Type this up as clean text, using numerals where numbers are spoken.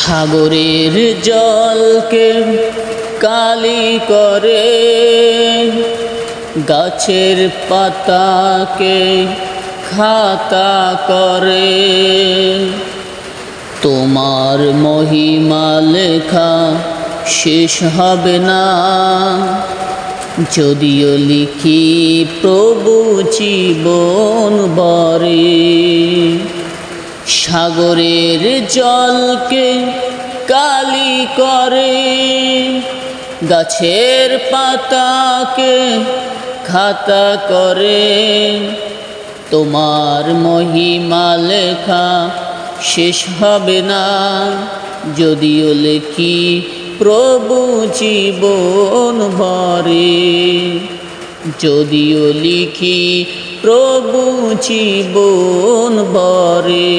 সাগরের জলকে কালি করে, গাছের পাতাকে খাতা করে। তোমার মহিমা লেখা শেষ হবে না, যদিও লিখি প্রভু জীবন ভরে। সাগরের জলকে কালি করে, গাছের পাতাকে খাতা করে। তোমার মহিমা লেখা শেষ হবে না, যদিও লিখি প্রভু জীবন ভরে। যদিও লিখি প্রভু জীবন ভরে।